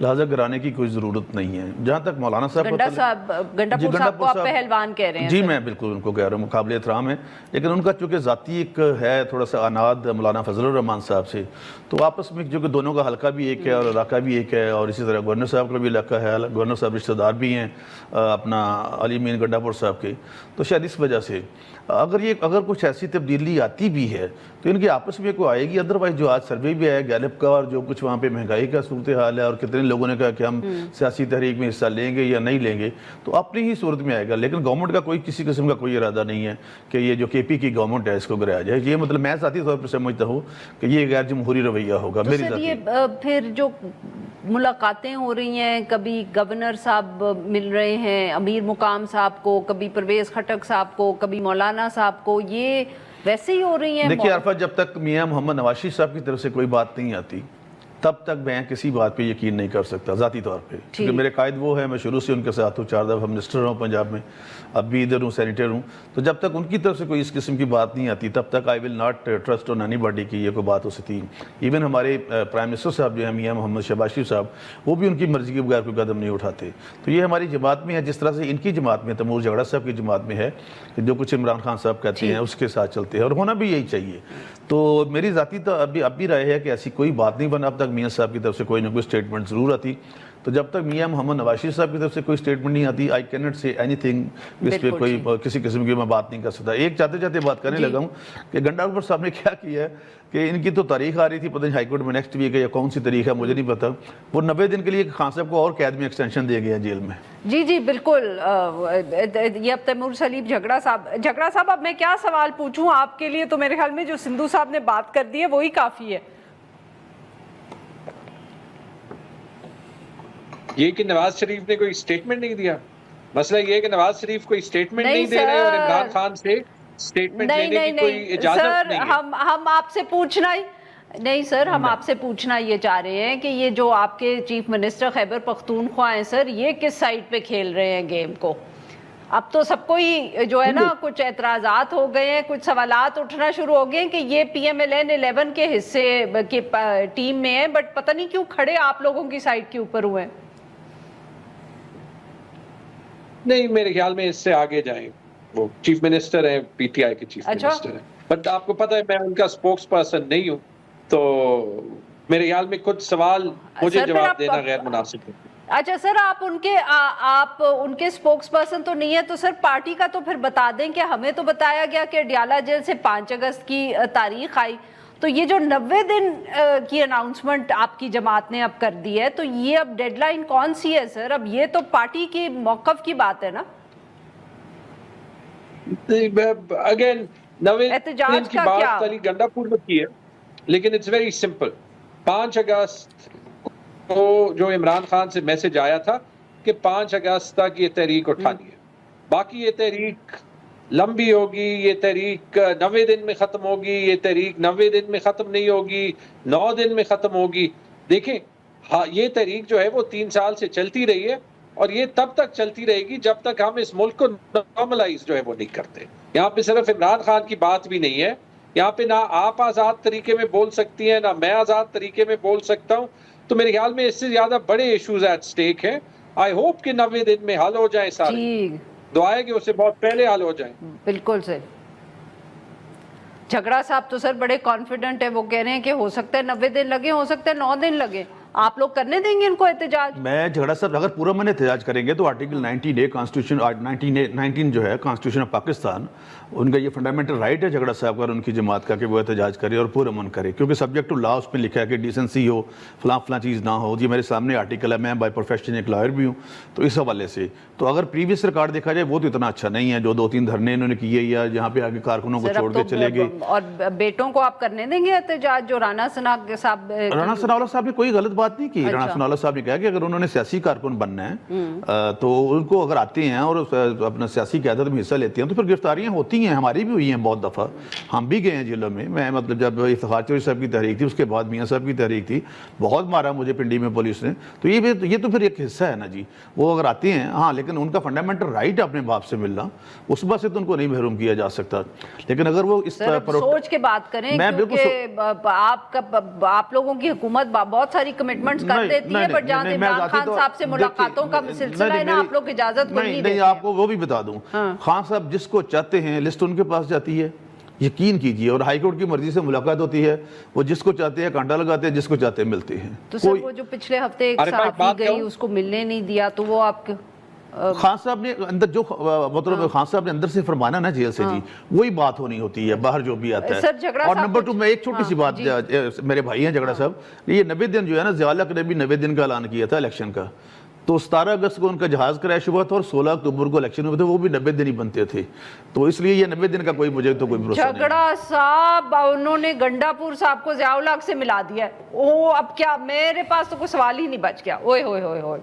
لہٰذا گرانے کی کوئی ضرورت نہیں ہے. جہاں تک مولانا صاحب گنڈا پور صاحب کو آپ پہلوان کہہ رہے ہیں. جی میں بالکل ان کو کہہ رہا ہوں, مقابل احترام ہے, لیکن ان کا چونکہ ذاتی ایک ہے تھوڑا سا اناد مولانا فضل الرحمان صاحب سے, تو آپس میں جو کہ دونوں کا حلقہ بھی ایک ہے اور علاقہ بھی ایک ہے, اور اسی طرح گورنر صاحب کا بھی علاقہ ہے, گورنر صاحب رشتہ دار بھی ہیں اپنا علی مین گنڈا پور صاحب کے, تو شاید اس وجہ سے اگر کچھ ایسی تبدیلی آتی بھی ہے تو ان کی آپس میں کوئی آئے گی. ادروائز جو آج سروے بھی آیا گیلپ کا, اور جو کچھ وہاں پہ مہنگائی کا صورتحال ہے اور کتنے لوگوں نے کہا کہ ہم سیاسی تحریک میں حصہ لیں گے یا نہیں لیں گے, تو اپنی ہی صورت میں آئے گا. لیکن گورنمنٹ کا کوئی کسی قسم کا کوئی ارادہ نہیں ہے کہ یہ جو کے پی کی گورنمنٹ ہے اس کو گرایا جائے. یہ مطلب میں ذاتی طور پر سمجھتا ہوں کہ یہ غیر جمہوری رویہ ہوگا. میری ذاتی پھر جو ملاقاتیں ہو رہی ہیں, کبھی گورنر صاحب مل رہے ہیں امیر مقام صاحب کو, کبھی پرویز خٹک صاحب کو, کبھی مولانا صاحب کو, یہ ویسے ہی ہو رہی ہیں. دیکھیے عرفہ, جب تک میاں محمد نواز شریف صاحب کی طرف سے کوئی بات نہیں آتی تب تک میں کسی بات پہ یقین نہیں کر سکتا ذاتی طور پہ, کیونکہ میرے قائد وہ ہیں, میں شروع سے ان کے ساتھ ہوں, 4 دفعہ منسٹر ہوں پنجاب میں, اب بھی ادھر ہوں, سینیٹر ہوں. تو جب تک ان کی طرف سے کوئی اس قسم کی بات نہیں آتی تب تک I will not trust on anybody کی یہ کوئی بات ہو سکتی. ایون ہمارے پرائم منسٹر صاحب جو ہیں میاں محمد شہباز شریف صاحب, وہ بھی ان کی مرضی کے بغیر کوئی قدم نہیں اٹھاتے. تو یہ ہماری جماعت میں ہے, جس طرح سے ان کی جماعت میں تیمور جھگڑا صاحب کی جماعت میں ہے کہ جو کچھ عمران خان صاحب کہتے ہیں اس کے ساتھ چلتے ہیں, اور ہونا بھی یہی چاہیے. تو میری ذاتی تو اب بھی رائے ہے کہ ایسی کوئی بات نہیں بنا اب تک میاں صاحب کی طرف سے کوئی نہ کوئی سٹیٹمنٹ ضرور آتی. تو جب تک میاں محمد نواز شریف صاحب کی طرف سے کوئی سٹیٹمنٹ نہیں آتی, آئی کین ناٹ سے اینی تھنگ, اس پہ کوئی کسی قسم کی میں بات نہیں کر سکتا. ایک چاہتے بات کرنے لگا ہوں کہ گنڈا پور صاحب نے کیا کیا ہے کہ ان کی تو تاریخ آ رہی تھی, پتہ نہیں ہائی کورٹ میں نیکسٹ ویک ہے یا کون سی تاریخ ہے مجھے نہیں پتا, وہ 90 دن کے لیے خان صاحب کو اور قید میں ایکسٹینشن دے گیا جیل میں. جی بالکل. یہ اب تیمور سلیب جھگڑا صاحب, اب میں کیا سوال پوچھوں آپ کے لیے, تو میرے خیال میں جو سندھو صاحب نے بات کر دی ہے وہی کافی ہے. یہ کہ نواز شریف نے کوئی سٹیٹمنٹ نہیں دیا, مسئلہ یہ ہے کہ نواز شریف کوئی سٹیٹمنٹ نہیں دے رہے اور عمران خان سے سٹیٹمنٹ لینے کی کوئی اجازت نہیں ہے. ہم آپ سے پوچھنا ہی نہیں سر, ہم آپ سے پوچھنا یہ چاہ رہے ہیں کہ یہ جو آپ کے چیف منسٹر خیبر پختونخوا ہیں سر, یہ کس سائڈ پہ کھیل رہے ہیں گیم کو؟ اب تو سب کو ہی جو ہے نا کچھ اعتراضات ہو گئے ہیں, کچھ سوالات اٹھنا شروع ہو گئے ہیں کہ یہ پی ایم ایل این 11 کے حصے کے ٹیم میں ہیں, بٹ پتہ نہیں کیوں کھڑے آپ لوگوں کی سائڈ کے اوپر ہوئے ہیں. نہیں, میرے خیال میں اس سے آگے جائیں. وہ چیف منسٹر ہیں, پی ٹی آئی کے چیف منسٹر ہیں, بٹ آپ کو پتہ ہے میں ان کا سپوکس پرسن نہیں ہوں, تو میرے خیال میں کچھ سوال مجھے جواب دینا غیر مناسب ہے. اچھا سر, آپ ان کے سپوکس پرسن تو نہیں ہے, تو سر پارٹی کا تو پھر بتا دیں کہ ہمیں تو بتایا گیا کہ ڈیالہ جیل سے 5 اگست کی تاریخ آئی, تو یہ جو 90 دن کی اناؤنسمنٹ آپ کی جماعت نے اب کر دی ہے, تو یہ اب ڈیڈ لائن کون سی ہے سر؟ اب یہ تو پارٹی کی موقف کی بات ہے نا. اگین 90 دن کی بات علی گنڈا پور میں کی ہے, لیکن اٹس ویری سمپل. 5 اگست کو جو عمران خان سے میسج آیا تھا کہ 5 اگست تک یہ تحریک اٹھانی ہے, باقی یہ تحریک لمبی ہوگی, یہ تحریک 90 دن میں ختم ہوگی, یہ تحریک 90 دن میں ختم نہیں ہوگی, 9 دن میں ختم ہوگی. دیکھیں یہ تحریک جو ہے وہ 3 سال سے چلتی رہی ہے, اور یہ تب تک چلتی رہے گی جب تک ہم اس ملک کو نارملائز جو ہے وہ نہیں کرتے. یہاں پہ صرف عمران خان کی بات بھی نہیں ہے, یہاں پہ نہ آپ آزاد طریقے میں بول سکتی ہیں, نہ میں آزاد طریقے میں بول سکتا ہوں. تو میرے خیال میں اس سے زیادہ بڑے ایشوز ایٹ سٹیک ہیں. آئی ہوپ کہ 90 دن میں حل ہو جائیں سارے, دعائیں کہ اس سے بہت پہلے حل ہو جائیں. بالکل سر. جھگڑا صاحب تو سر بڑے کانفیڈنٹ ہے, وہ کہہ رہے ہیں کہ ہو سکتا ہے 90 دن لگے, ہو سکتا ہے 9 دن لگے. آپ لوگ کرنے دیں گے ان کو احتجاج؟ میں جھگڑا صاحب اگر پورا من احتجاج کریں گے تو آرٹیکل 19A کانسٹیٹیوشن 19 جو ہے کانسٹیٹیوشن آف پاکستان, ان کا یہ فنڈامنٹل رائٹ ہے جھگڑا صاحب کا اور ان کی جماعت کا کہ وہ احتجاج کرے اور پورا من کرے, کیونکہ سبجیکٹ ٹو لا اس پہ لکھا ہے کہ ڈیسنسی ہو, فلاں چیز نہ ہو. یہ میرے سامنے آرٹیکل ہے, میں بائی پروفیشن ایک لائر بھی ہوں, تو اس حوالے سے تو اگر پریویس ریکارڈ دیکھا جائے وہ تو اتنا اچھا نہیں ہے جو 2-3 دھرنے انہوں نے کیے یا جہاں پہ آگے کارکنوں کو چھوڑ کے چلے گئے. اور بیٹوں کو آپ کرنے دیں گے احتجاج جو رانا ثناء صاحب نے کوئی غلط بات نہیں کی. رانا ثناء صاحب نے کہا کہ اگر انہوں نے سیاسی کارکن بننا ہے تو ان کو اگر آتے ہیں اور اپنا سیاسی قیادت میں حصہ لیتے ہیں تو پھر گرفتاریاں ہوتی ہیں, ہماری بھی ہوئی ہیں بہت دفعہ, ہم بھی گئے ہیں جیلوں میں. میں مطلب جب افتخار چوہدری صاحب کی تحریک تھی, اس کے بعد میاں صاحب کی تحریک تھی, بہت مارا مجھے پنڈی میں پولیس نے. تو یہ تو پھر ایک حصہ ہے نا جی, وہ اگر آتے ہیں ہاں, لیکن ان کا فنڈامنٹل رائٹ اپنے باپ سے ملنا, اس بات سے تو ان کو نہیں محروم کیا جا سکتا. لیکن اگر وہ اس سوچ کے بات کریں, کیونکہ آپ لوگوں کی حکومت بہت ساری کمٹمنٹس کر دیتی ہے، بٹ جہاں عمران خان صاحب سے ملاقاتوں کا سلسلہ ہے نا، آپ لوگ اجازت کو نہیں دیتے. آپ کو وہ بھی بتا دوں، خان صاحب جس کو چاہتے ہیں لسٹ ان کے پاس جاتی ہے، یقین کیجئے، اور ہائی کورٹ کی مرضی سے ملاقات ہوتی ہے، وہ جس کو چاہتے ہیں کانٹا لگاتے ہیں، جس کو چاہتے ہیں ملتے ہیں. تو سر وہ جو پچھلے ہفتے ایک صحافی گئی اس کو ملنے نہیں دیا، تو وہ آپ خان صاحب نے اندر جو مطلب خان صاحب نے اندر سے فرمانا نا جیل سے جی، وہی بات ہونی ہوتی ہے باہر جو بھی آتا ہے. اور نمبر 2 میں ایک چھوٹی سی بات، میرے بھائی ہیں جھگڑا صاحب، یہ 90 دن جو ہے نا، ضیاء الحق نے بھی 90 دن کا اعلان کیا تھا الیکشن کا، تو 17 اگست کو ان کا جہاز کریش ہوا تھا اور 16 اکتوبر کو الیکشن ہوئے تھے، وہ بھی 90 دن ہی بنتے تھے. تو اس لیے یہ 90 دن کا کوئی مجھے تو کوئی بھروسہ نہیں. جھگڑا صاحب انہوں نے گنڈا پور صاحب کو ضیاء الحق سے ملا دیا ہے. او اب کیا، میرے پاس تو کوئی سوال ہی نہیں بچ گیا. اوئے ہوئے ہوئے ہوئے.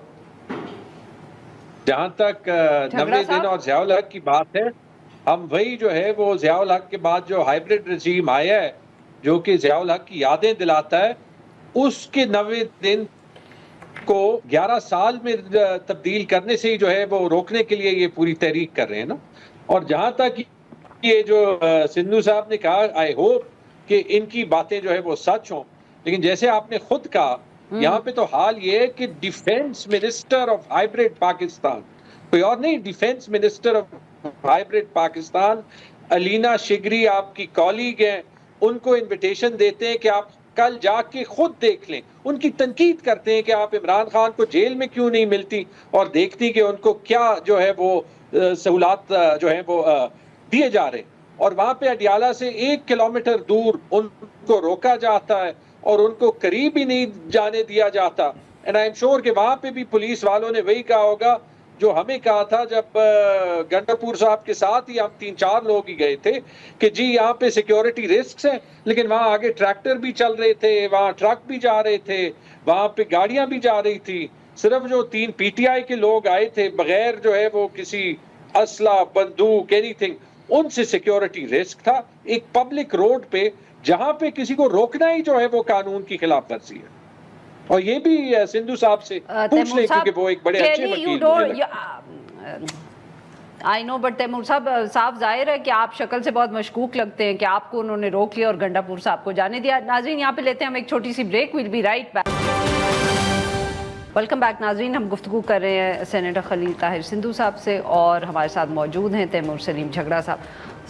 جہاں تک 90 دن اور ضیاء الحق کی بات ہے، ہم وہی جو ہے وہ ضیاء الحق کے بعد جو ہائیبرڈ رجیم آیا ہے جو کہ ضیاء الحق کی یادیں دلاتا ہے، اس کے 90 دن کو 11 سال میں تبدیل کرنے سے ہی جو ہے وہ روکنے کے لیے یہ پوری تحریک کر رہے ہیں نا. اور جہاں تک یہ جو سندھو صاحب نے کہا، آئی ہوپ کہ ان کی باتیں جو ہے وہ سچ ہوں، لیکن جیسے آپ نے خود کہا یہاں پہ تو حال یہ ہے کہ defence minister of hybrid Pakistan, کوئی اور نہیں، defence minister of hybrid Pakistan علینا شگری آپ کی کالیگ ہیں، ان کو انویٹیشن دیتے ہیں کہ آپ کل جا کے خود دیکھ لیں. ان کی تنقید کرتے ہیں کہ آپ عمران خان کو جیل میں کیوں نہیں ملتی اور دیکھتی کہ ان کو کیا جو ہے وہ سہولات جو ہے وہ دیے جا رہے ہیں. اور وہاں پہ اڈیالہ سے 1 کلومیٹر دور ان کو روکا جاتا ہے اور ان کو قریب ہی نہیں جانے دیا جاتا. اینڈ آئی ایم شور کہ وہاں پہ بھی پولیس والوں نے وہی کہا ہوگا جو ہمیں کہا تھا جب گنڈا پور صاحب کے ساتھ ہی ہم 3-4 لوگ ہی گئے تھے کہ جی یہاں پہ سیکیورٹی رسکس ہیں، لیکن وہاں آگے ٹریکٹر بھی چل رہے تھے، وہاں ٹرک بھی جا رہے تھے، وہاں پہ گاڑیاں بھی جا رہی تھی. صرف جو 3 پی ٹی آئی کے لوگ آئے تھے بغیر جو ہے وہ کسی اسلحہ بندوق اینی تھنگ، ان سے سیکیورٹی رسک تھا ایک پبلک روڈ پہ جہاں پہ کسی کو روکنا ہی جو ہے وہ قانون کی خلاف ورزی ہے. اور یہ بھی سندھو صاحب سے پوچھ لیں کیونکہ وہ ایک بڑے اچھے وکیل آئی نو. بٹ تیمور صاحب صاف ظاہر ہے کہ آپ شکل سے بہت مشکوک لگتے ہیں کہ آپ کو انہوں نے روک لیا اور گنڈا پور صاحب کو جانے دیا. ناظرین یہاں پہ لیتے ہیں ہم ایک چھوٹی سی break. We'll be right back. Welcome back ناظرین. ہم گفتگو کر رہے ہیں سینیٹر خلیل طاہر سندھو صاحب سے اور ہمارے ساتھ موجود ہیں تیمور سلیم جھگڑا صاحب.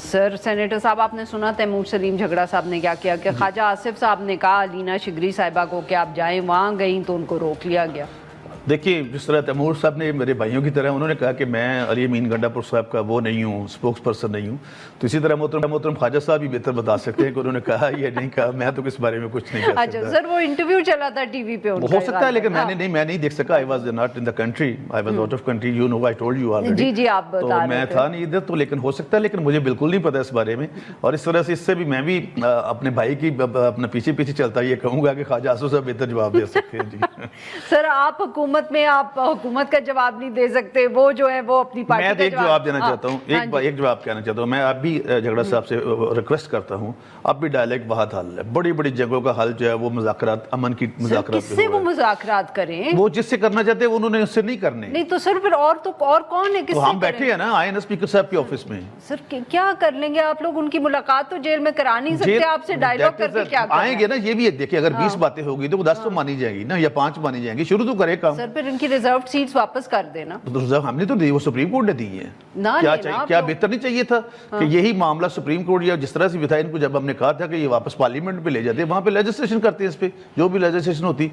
سر سینیٹر صاحب آپ نے سنا تیمور سلیم جھگڑا صاحب نے کیا کیا کہ خواجہ آصف صاحب نے کہا علینا شگری صاحبہ کو کہ آپ جائیں، وہاں گئیں تو ان کو روک لیا گیا. دیکھیے جس طرح تیمور صاحب نے میرے بھائیوں کی طرح انہوں نے کہا کہ میں علی امین گنڈا پور صاحب کا وہ نہیں ہوں، سپوکس پرسن نہیں ہوں، تو اسی طرح محترم خواجہ صاحب بھی بہتر بتا سکتے ہیں کہ انہوں نے کہا یا نہیں کہا. میں تو اس بارے میں کچھ نہیں کہہ سکتا. اچھا سر وہ انٹرویو چلا تھا ٹی وی پہ ہو سکتا ہے، لیکن میں نہیں دیکھ سکا. I was not in the country, I was out of country, you know, I told you already. جی آپ بتا رہے تو میں تھا نہیں ادھر، تو لیکن ہو سکتا ہے، لیکن مجھے بالکل نہیں پتا اس بارے میں. اور اس طرح سے اس سے بھی میں بھی اپنے بھائی کی اپنا پیچھے چلتا یہ کہوں گا کہ خواجہ آصف صاحب بہتر جواب دے سکتے ہیں. جی سر آپ حکومت میں آپ حکومت کا جواب نہیں دے سکتے، وہ جو ہے وہ اپنی پارٹی کا میں ایک جواب دینا چاہتا ہوں، ایک جواب کہنا چاہتا ہوں. میں اب بھی جھگڑا صاحب سے ریکویسٹ کرتا ہوں، اب بھی ڈائلیکٹ بہت حل ہے. بڑی بڑی جنگوں کا حل جو ہے وہ مذاکرات، امن کی مذاکرات کس سے وہ مذاکرات کریں؟ وہ جس سے کرنا چاہتے ہیں انہوں نے اس سے نہیں کرنے. نہیں تو سر پھر اور کون ہے؟ کس سے ہم بیٹھے ہیں نا آئے نا اسپیکر صاحب کے آفس میں. سر کیا کر لیں گے آپ لوگ؟ ان کی ملاقات تو جیل میں کرا نہیں سکتے، آپ سے ڈائیلاگ کر کے کیا آئیں گے نا. یہ بھی دیکھیں اگر 20 باتیں ہوگی تو 10 تو مانی جائیں گی نا، یا 5 مانی جائیں گی. شروع تو کرے کام. سر پھر ان کی ریزروڈ سیٹس واپس کر دینا. ہم نے تو دی، وہ سپریم کورٹ نے دی ہیں. کیا بہتر نہیں چاہیے تھا کہ یہی معاملہ سپریم کورٹ یا جس طرح سے بھی تھا، ان کو جب ہم نے کہا تھا کہ یہ واپس پارلیمنٹ پہ لے جاتے، وہاں پہ لیجسلیشن کرتے ہیں اس پہ، جو بھی لیجسلیشن ہوتی.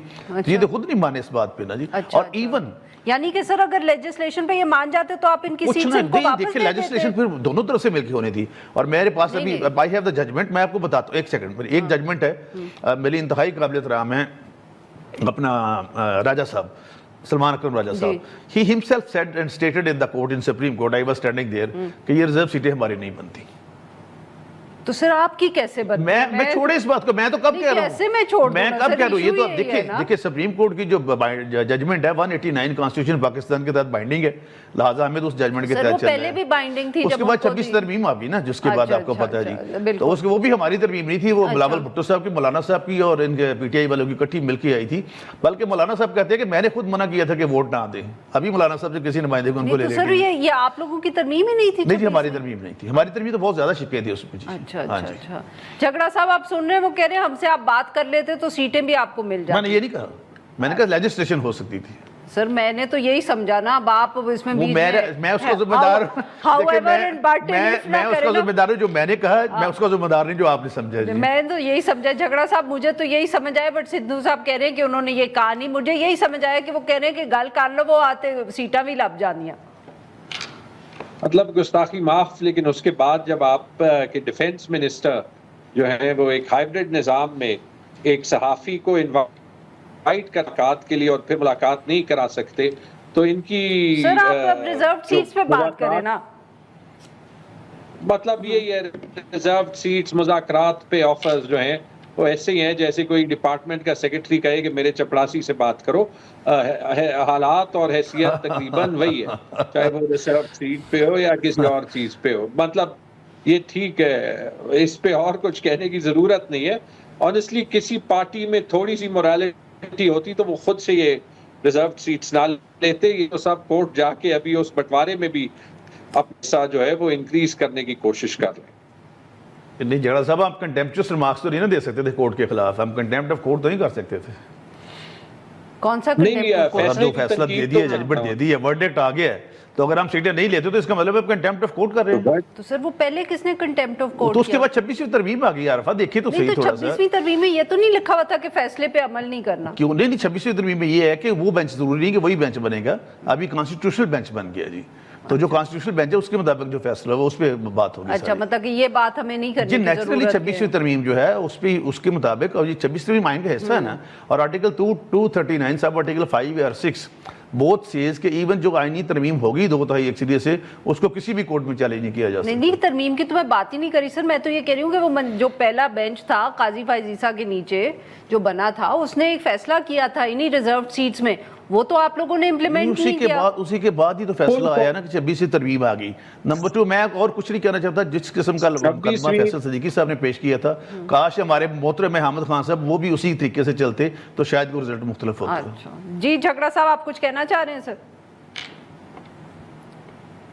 یہ تو خود نہیں مانے اس بات پہ نا جی. اور ایون یعنی کہ سر اگر لیجسلیشن پہ یہ مان جاتے تو آپ ان کی سیٹس ان کو واپس دے دیتے. لیجسلیشن پھر دونوں طرف سے مل کے ہونی تھی. اور میرے پاس ابھی آئی ہیو دا ججمنٹ، میں آپ کو بتاتا ہوں. ایک سیکنڈ، ایک ججمنٹ ہے میری انتہائی قابل احترام ہے اپنا راجہ صاحب، سلمان اکرم راجہ صاحب. He himself said and stated in the court, in Supreme Court, I was standing there, کہ یہ ریزرو سیٹیں ہماری نہیں بنتی. تو سر آپ کی کیسے بنتی؟ میں چھوڑے اس بات کو، میں تو کب کہہ رہا ہوں، کیسے میں چھوڑ دوں؟ میں کب کہہ رہا ہوں. یہ تو دیکھیں سپریم کورٹ کی جو ججمنٹ ہے 189 کانسٹیٹیوشن پاکستان کے تحت بائنڈنگ ہے، لہٰذا ہمیں تو اس ججمنٹ کے تحت چلنا ہے. پہلے بھی بائنڈنگ تھی، اس کے بعد 26 ترمیم آ گئی نا، جس کے بعد آپ کو پتہ ہے جی. تو وہ بھی ہماری ترمیم نہیں تھی، وہ بلاول بھٹو صاحب کی، مولانا صاحب کی اور ان کے پی ٹی آئی والوں کی اکٹھی مل کے آئی تھی. بلکہ مولانا صاحب کہتے ہیں کہ میں نے خود منع کیا تھا کہ ووٹ نہ دیں. ابھی مولانا صاحب سے کسی نمائندے کو ان کو لے لیں گے. سر یہ آپ لوگوں کی ترمیم ہی نہیں تھی؟ نہیں جی ہماری ترمیم نہیں تھی. ہماری ترمیم تو بہت زیادہ شکیں تھی اس میں. اچھا جھگڑا صاحب آپ سن رہے ہیں، وہ کہہ رہے ہیں ہم سے آپ بات کر لیتے تو سیٹیں بھی آپ کو مل جاتی. میں نے یہ نہیں کہا، میں نے کہا لیجسلیشن ہو سکتی تھی. سر میں نے تو یہی سمجھا نا, اب آپ اس میں میں اس کا ذمہ دار میں اس کا ذمہ دار ہوں جو میں نے کہا, میں اس کا ذمہ دار نہیں جو آپ نے سمجھا. میں تو یہی سمجھا جھگڑا صاحب, مجھے تو یہی سمجھ آیا, بٹ سدھو صاحب کہہ رہے ہیں کہ انہوں نے یہ کہا نہیں. مجھے یہی سمجھ آیا کہ وہ کہہ رہے ہیں کہ گل کر لو, وہ آتے سیٹاں بھی لب جانیاں. مطلب گستاخی معاف, لیکن اس کے بعد جب آپ کے ڈیفنس منسٹر جو ہے وہ ایک ہائیبرڈ نظام میں ایک صحافی کو انوائٹ کر ملاقات کے لیے اور پھر ملاقات نہیں کرا سکتے, تو ان کی سر آپ ریزروڈ سیٹس پہ بات کریں نا. مطلب یہی ہے, ریزروڈ سیٹس مذاکرات پہ آفرز جو ہیں وہ ایسے ہی ہیں جیسے کوئی ڈپارٹمنٹ کا سیکرٹری کہے کہ میرے چپڑاسی سے بات کرو. حالات اور حیثیت تقریباً وہی ہے, چاہے وہ ریزروڈ سیٹ پہ ہو یا کسی اور چیز پہ ہو. مطلب یہ ٹھیک ہے, اس پہ اور کچھ کہنے کی ضرورت نہیں ہے. آنیسٹلی کسی پارٹی میں تھوڑی سی مورالٹی ہوتی تو وہ خود سے یہ ریزرو سیٹس نہ لیتے. یہ تو سب کورٹ جا کے ابھی اس بٹوارے میں بھی اپنے ساتھ جو ہے وہ انکریز کرنے کی کوشش کر رہے ہیں. نہیں جھگڑا صاحب, آپ کنٹیمپچوس ریمارکس تو نہیں نا دے سکتے تھے کورٹ کے خلاف, ہم کنٹیمپٹ آف کورٹ تو نہیں کر سکتے تھے. کون سا فیصلہ دے دیا, ججمنٹ دے دی ہے, ورڈکٹ آ گیا ہے, تو اگر ہم سیٹیں نہیں لیتے تو اس کا مطلب ہے کنٹیمپٹ آف کورٹ کر رہے ہیں. تو سر وہ پہلے کس نے کنٹیمپٹ آف کورٹ تو اس کے بعد 26ویں ترمیم آ گئی. عارفہ دیکھیے تو صحیح تھوڑا سا, 26ویں ترمیم میں یہ تو نہیں لکھا ہوا تھا کہ فیصلے پہ عمل نہیں کرنا. کیوں نہیں, 26ویں ترمیم میں یہ ہے کہ وہ بینچ ضروری نہیں کہ وہی بینچ بنے گا, ابھی کانسٹیٹیوشنل بینچ بن گیا جی. تو جو کانسٹیٹیوشنل بینچ ہے اس کے مطابق جو فیصلہ ہو اس پہ بات ہوگی. اچھا, مطلب کہ یہ بات ہمیں نہیں کرنی جی نیچرلی 26ویں ترمیم جو ہے اس کے مطابق, اور یہ 26ویں آئین کا حصہ ہے نا, اور آرٹیکل 239 سب آرٹیکل 5 اور 6 بوتھ سیز کہ ایون جو آئینی ترمیم ہوگی 2/3 اکثریت سے, اس کو کسی بھی کورٹ میں چیلنج نہیں کیا جا سکتا. نہیں ترمیم کی تو میں بات ہی نہیں کری سر, میں تو یہ کہہ رہی ہوں کہ وہ جو پہلا بینچ تھا قاضی فائز عیسیٰ کے نیچے جو بنا تھا, اس نے ایک فیصلہ کیا تھا انہی ریزروڈ سیٹس میں, وہ تو آپ لوگوں نے امپلیمنٹ نہیں کیا. اسی کے بعد ہی تو فیصلہ آیا نا کہ 26ویں ترمیم آ گئی. نمبر 2, میں اور کچھ نہیں کہنا چاہتا, جس قسم کا مقدمہ فیصل صدیقی صاحب نے پیش کیا تھا, کاش ہمارے محترم حامد خان صاحب وہ بھی اسی طریقے سے چلتے تو شاید وہ رزلٹ مختلف ہوتا. جی جھگڑا صاحب آپ کچھ کہنا چاہ رہے ہیں سر؟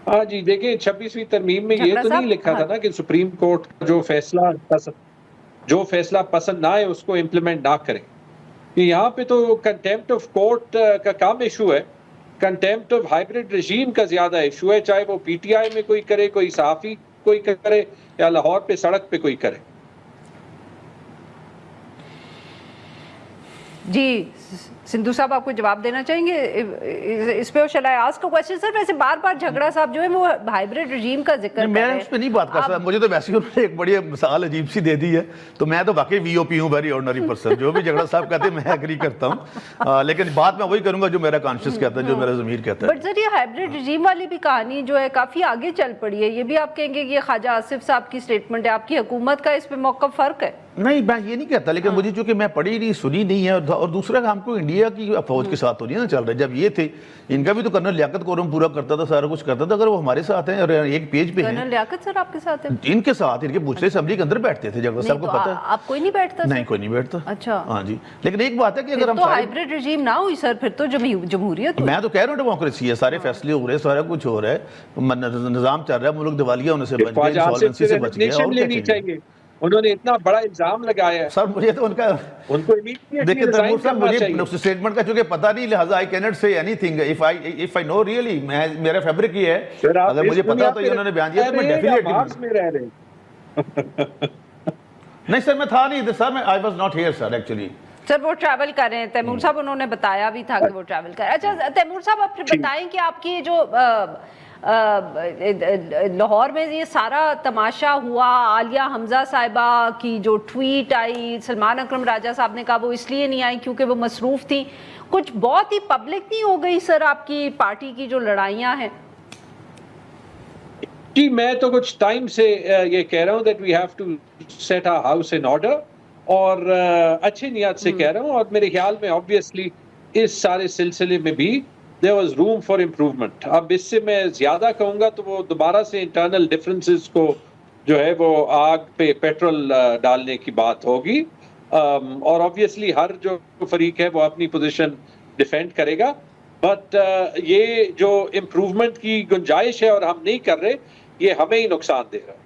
ہاں جی, دیکھیں 26ویں ترمیم میں یہ تو نہیں لکھا تھا نا کہ سپریم کورٹ جو فیصلہ پسند نہ آئے اس کو امپلیمنٹ نہ کریں. یہاں پہ تو کنٹیمپٹ آف کورٹ کا کم ایشو ہے, کنٹیمپٹ آف ہائیبرڈ رجیم کا زیادہ ایشو ہے, چاہے وہ پی ٹی آئی میں کوئی کرے, کوئی صحافی کوئی کرے, یا لاہور پہ سڑک پہ کوئی کرے. جی سندھو صاحب آپ کو جواب دینا چاہیں گے اس پہ؟ شل آئی آسک اے کوسچن سر؟ ویسے بار بار جھگڑا صاحب جو ہے وہ ہائیبرڈ رجیم کا ذکر کر رہے ہیں. میں اس پہ نہیں بات کر سکتا, مجھے تو ویسے انہوں نے ایک بڑی مثال عجیب سی دے دی ہے, تو میں تو واقعی وی او پی ہوں, ویری آرڈنری پرسن. جو بھی جھگڑا صاحب کہتے ہیں میں ایگری کرتا ہوں, لیکن بات میں وہی کروں گا جو میرا کانشیس کہتا ہے, جو میرا ضمیر کہتا ہے. بٹ سر یہ ہائیبرڈ رجیم والی بھی کہانی جو ہے کافی آگے چل پڑی ہے, یہ بھی آپ کہیں گے کہ یہ خواجہ آصف صاحب کی سٹیٹمنٹ ہے, آپ کی حکومت کا اس پہ موقف فرق ہے؟ نہیں میں یہ نہیں کہتا, لیکن مجھے چونکہ میں پڑھی نہیں سنی نہیں ہے, اور دوسرا ہم کو انڈیا کی فوج کے ساتھ تو نہیں نا چل رہا. جب یہ تھے ان کا بھی تو کرنل لیاقت قورم پورا کرتا تھا, سارا کچھ کرتا تھا. اگر وہ ہمارے ساتھ ہیں اور ایک پیج پہ ہیں, کرنل لیاقت سر آپ کے ساتھ ہیں؟ ان کے ساتھ ان کے بوچھڑے اسمبلی کے اندر بیٹھتے تھے, جھگڑا صاحب کو پتہ ہے. آپ کوئی نہیں بیٹھتا؟ نہیں کوئی نہیں بیٹھتا. اچھا ہاں جی, لیکن ایک بات ہے کہ اگر ہم تو ہائیبرڈ رجیم نہ ہوئی سر, پھر تو جمہوریت. میں تو کہہ رہا ہوں ڈیموکریسی ہے, سارے فیصلے ہو رہے ہیں, سارا کچھ ہو رہا ہے, نظام چل رہا ہے, ملک دیوالیہ ہونے سے بچ گیا, انسالوینسی سے بچ گیا. اور کیا انہوں نے اتنا بڑا الزام لگایا ہے سر, مجھے تو ان کا دیکھیں تیمور صاحب, مجھے اس اسٹیٹمنٹ کا چونکہ پتہ نہیں, لہٰذا I cannot say anything if I know really. میرا فیبرک یہ ہے, اگر مجھے پتا تو انہوں نے بیان دیا تو میں ڈیفینیٹلی. نہیں سر میں تھا نہیں سر, میں I was not here sir actually. سر وہ ٹریول کر رہے ہیں تیمور صاحب, انہوں نے بتایا بھی تھا کہ وہ ٹریول کر رہے ہیں. اچھا تیمور صاحب آپ بتائیں کہ آپ کی جو لاہور میں یہ سارا تماشا ہوا, عالیہ حمزہ صاحبہ کی جو ٹویٹ آئی, سلمان اکرم راجہ صاحب نے کہا وہ اس لیے نہیں آئی کیونکہ وہ مصروف تھی, کچھ بہت ہی پبلک نہیں ہو گئی سر آپ کی پارٹی کی جو لڑائیاں ہیں؟ جی میں تو کچھ ٹائم سے یہ کہہ رہا ہوں that we have to set our house in order, اور اچھی نیت سے کہہ رہا ہوں, اور میرے خیال میں obviously اس سارے سلسلے میں بھی there was room for improvement. اب اس سے میں زیادہ کہوں گا تو وہ دوبارہ سے انٹرنل ڈفرنسز کو جو ہے وہ آگ پہ پیٹرول ڈالنے کی بات ہوگی, اور obviously ہر جو فریق ہے وہ اپنی پوزیشن ڈیفینڈ کرے گا, بٹ یہ جو امپروومنٹ کی گنجائش ہے اور ہم نہیں کر رہے, یہ ہمیں ہی نقصان دے رہا ہے.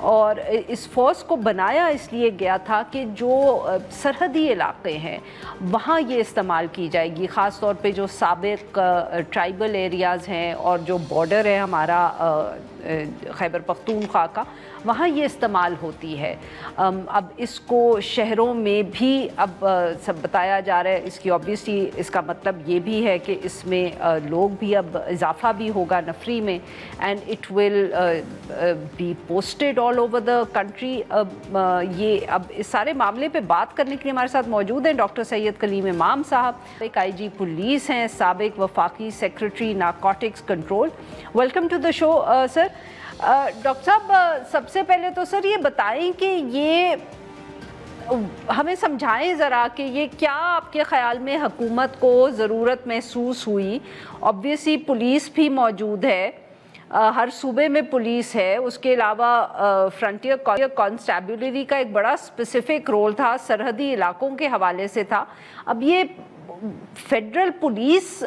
اور اس فورس کو بنایا اس لیے گیا تھا کہ جو سرحدی علاقے ہیں وہاں یہ استعمال کی جائے گی، خاص طور پہ جو سابق ٹرائبل ایریاز ہیں اور جو بارڈر ہے ہمارا خیبر پختونخوا کا، وہاں یہ استعمال ہوتی ہے۔ اب اس کو شہروں میں بھی اب سب بتایا جا رہا ہے، اس کی اوبویسلی اس کا مطلب یہ بھی ہے کہ اس میں لوگ بھی اب اضافہ بھی ہوگا نفری میں، and it will be posted all over the country. یہ اب اس سارے معاملے پہ بات کرنے کے لیے ہمارے ساتھ موجود ہیں ڈاکٹر سید کلیم امام صاحب، ایک آئی جی پولیس ہیں، سابق وفاقی secretary narcotics control. Welcome to the show sir. Doctor صاحب سب سے پہلے تو سر یہ بتائیں کہ یہ ہمیں سمجھائیں ذرا کہ یہ کیا آپ کے خیال میں حکومت کو ضرورت محسوس ہوئی؟ اوبویسلی پولیس بھی موجود ہے، ہر صوبے میں پولیس ہے، اس کے علاوہ فرنٹیئر کانسٹیبلری کا ایک بڑا اسپیسیفک رول تھا، سرحدی علاقوں کے حوالے سے تھا۔ اب یہ فیڈرل پولیس